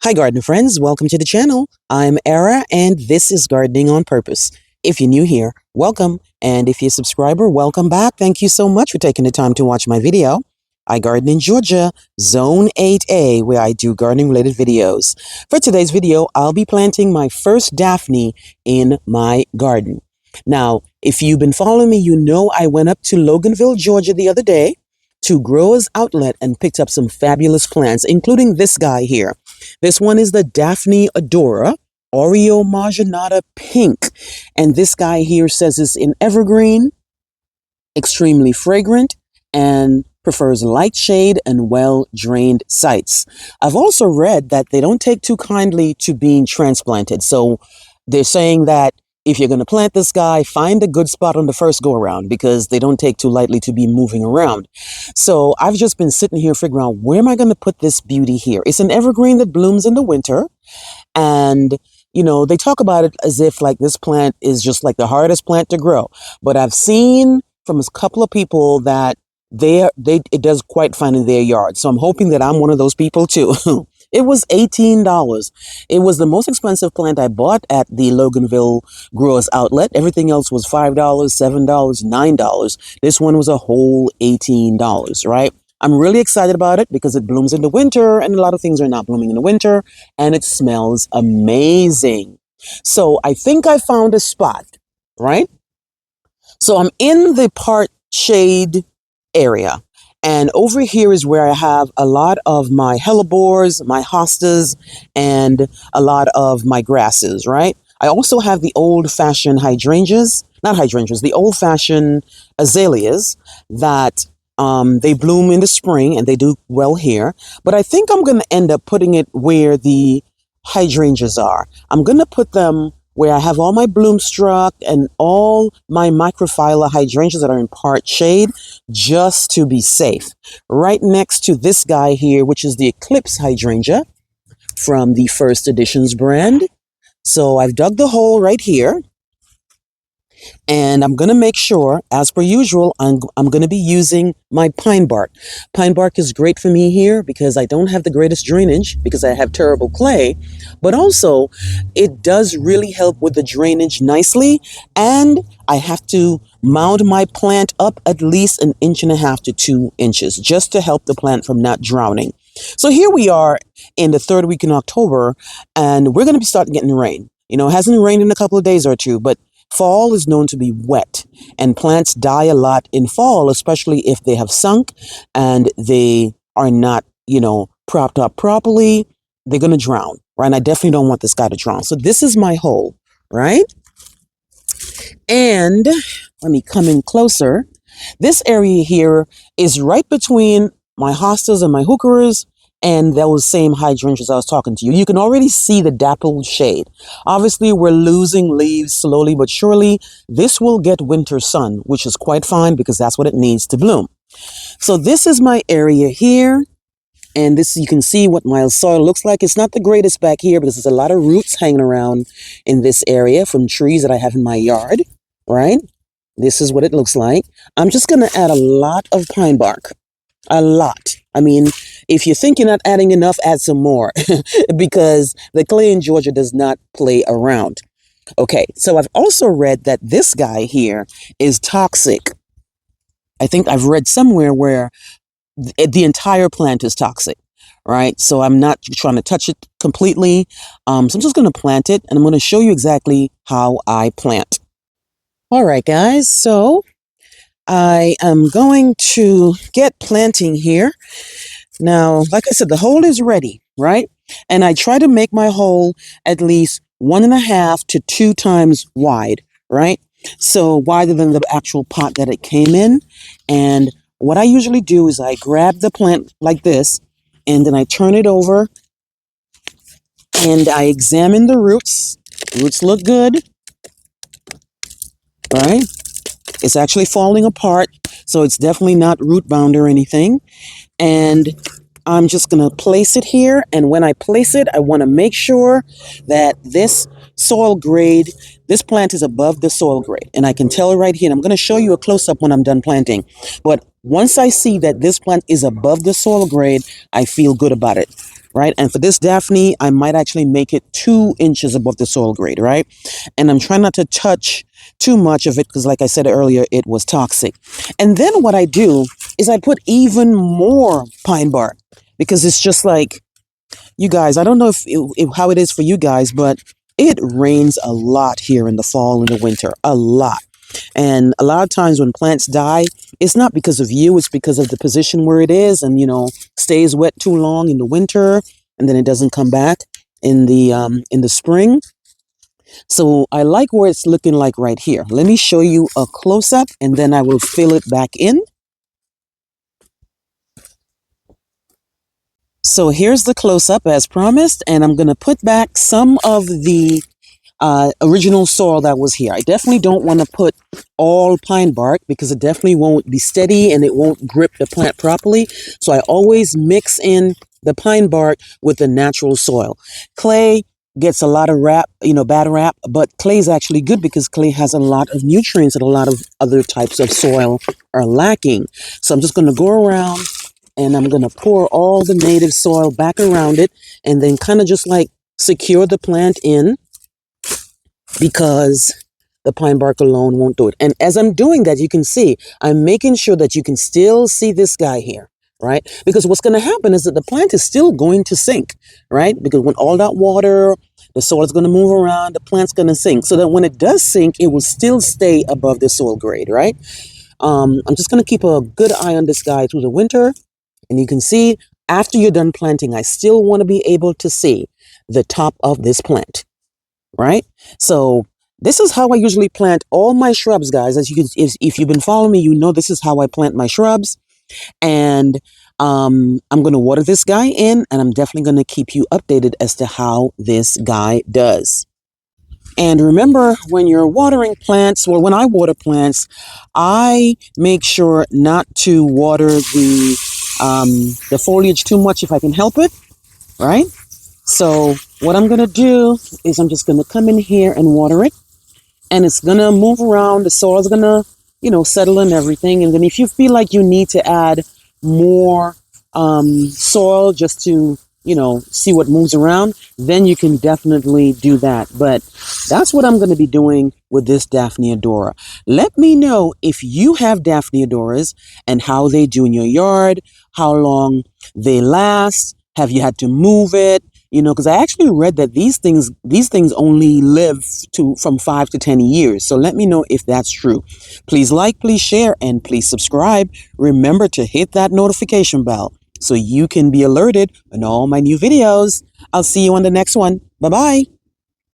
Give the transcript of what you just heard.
Hi, garden friends. Welcome to the channel. I'm Era, and this is Gardening on Purpose. If you're new here, welcome. And if you're a subscriber, welcome back. Thank you so much for taking the time to watch my video. I garden in Georgia, Zone 8A, where I do gardening-related videos. For today's video, I'll be planting my first Daphne in my garden. Now, if you've been following me, you know I went up to Loganville, Georgia the other day to Growers Outlet and picked up some fabulous plants, including this guy here. This one is the Daphne Odora Oreo Marginata Pink. And this guy here says it's in Evergreen, extremely fragrant, and prefers light shade and well-drained sites. I've also read that they don't take too kindly to being transplanted. So they're saying that if you're going to plant this guy, find a good spot on the first go around because they don't take too lightly to be moving around. So I've just been sitting here figuring out, where am I going to put this beauty here? It's an evergreen that blooms in the winter. And, you know, they talk about it as if like this plant is just like the hardest plant to grow. But I've seen from a couple of people that it does quite fine in their yard. So I'm hoping that I'm one of those people too. It was $18. It was the most expensive plant I bought at the Loganville Growers Outlet. Everything else was $5, $7, $9. This one was a whole $18, right? I'm really excited about it because it blooms in the winter and a lot of things are not blooming in the winter and it smells amazing. So I think I found a spot, right? So I'm in the part shade area. And over here is where I have a lot of my hellebores, my hostas, and a lot of my grasses, right? I also have the old-fashioned hydrangeas, not hydrangeas, the old-fashioned azaleas that they bloom in the spring and they do well here. But I think I'm going to end up putting it where the hydrangeas are. I'm going to put them where I have all my bloomstruck and all my microphylla hydrangeas that are in part shade, just to be safe. Right next to this guy here, which is the Eclipse hydrangea from the First Editions brand. So I've dug the hole right here. And I'm going to make sure, as per usual, I'm going to be using my pine bark. Pine bark is great for me here because I don't have the greatest drainage because I have terrible clay. But also, it does really help with the drainage nicely. And I have to mound my plant up at least 1.5 to 2 inches just to help the plant from not drowning. So here we are in the third week in October, and we're going to be starting getting rain. You know, it hasn't rained in a couple of days or two, but fall is known to be wet, and plants die a lot in fall, especially if they have sunk and they are not, you know, propped up properly. They're going to drown, right? And I definitely don't want this guy to drown. So this is my hole, right? And let me come in closer. This area here is right between my hostas and my hookeras and those same hydrangeas I was talking to you. You can already see the dappled shade. Obviously, we're losing leaves slowly but surely. This will get winter sun, which is quite fine because that's what it needs to bloom. So this is my area here. And this, you can see what my soil looks like. It's not the greatest back here, but there's a lot of roots hanging around in this area from trees that I have in my yard, right? This is what it looks like. I'm just going to add a lot of pine bark. A lot. I mean, if you think you're not adding enough, add some more because the clay in Georgia does not play around. Okay, so I've also read that this guy here is toxic. I think I've read somewhere where the entire plant is toxic, right? So I'm not trying to touch it completely. So I'm just going to plant it, and I'm going to show you exactly how I plant. All right, guys, so I am going to get planting here. Now, like I said, the hole is ready, right? And I try to make my hole at least 1.5 to 2 times wide, right? So wider than the actual pot that it came in. And what I usually do is I grab the plant like this, and then I turn it over, and I examine the roots. Roots look good, right? It's actually falling apart, so it's definitely not root bound or anything. And I'm just going to place it here. And when I place it, I want to make sure that soil grade, this plant is above the soil grade. And I can tell it right here. And I'm going to show you a close up when I'm done planting. But once I see that this plant is above the soil grade, I feel good about it. Right. And for this Daphne, I might actually make it 2 inches above the soil grade. Right. And I'm trying not to touch too much of it because, like I said earlier, it was toxic. And then what I do is I put even more pine bark because it's just like, you guys, I don't know if how it is for you guys, but it rains a lot here in the fall and the winter, a lot. And a lot of times when plants die, it's not because of you, it's because of the position where it is and, stays wet too long in the winter and then it doesn't come back in the spring. So I like where it's looking like right here. Let me show you a close up and then I will fill it back in. So here's the close up as promised, and I'm going to put back some of the original soil that was here. I definitely don't want to put all pine bark because it definitely won't be steady and it won't grip the plant properly. So I always mix in the pine bark with the natural soil. Clay gets a lot of bad rap, but clay is actually good because clay has a lot of nutrients that a lot of other types of soil are lacking. So I'm just going to go around and I'm going to pour all the native soil back around it and then kind of just like secure the plant in because the pine bark alone won't do it. And as I'm doing that, you can see, I'm making sure that you can still see this guy here, right? Because what's going to happen is that the plant is still going to sink, right? Because when all that water, the soil is going to move around, the plant's going to sink. So that when it does sink, it will still stay above the soil grade, right? I'm just going to keep a good eye on this guy through the winter. And you can see after you're done planting, I still want to be able to see the top of this plant, right? So this is how I usually plant all my shrubs, guys. As you can, if you've been following me, you know this is how I plant my shrubs. And I'm going to water this guy in, and I'm definitely going to keep you updated as to how this guy does. And remember, when you're watering plants, well, when I water plants, I make sure not to water the foliage too much if I can help it, right? So what I'm going to do is I'm just going to come in here and water it. And it's going to move around. The soil is going to, settle and everything. And then if you feel like you need to add more soil just to, see what moves around, then you can definitely do that. But that's what I'm going to be doing with this Daphne Odora. Let me know if you have Daphne Odoras and how they do in your yard, how long they last. Have you had to move it? Because I actually read that these things only live from 5 to 10 years. So let me know if that's true. Please like, please share, and please subscribe. Remember to hit that notification bell so you can be alerted on all my new videos. I'll see you on the next one. Bye-bye.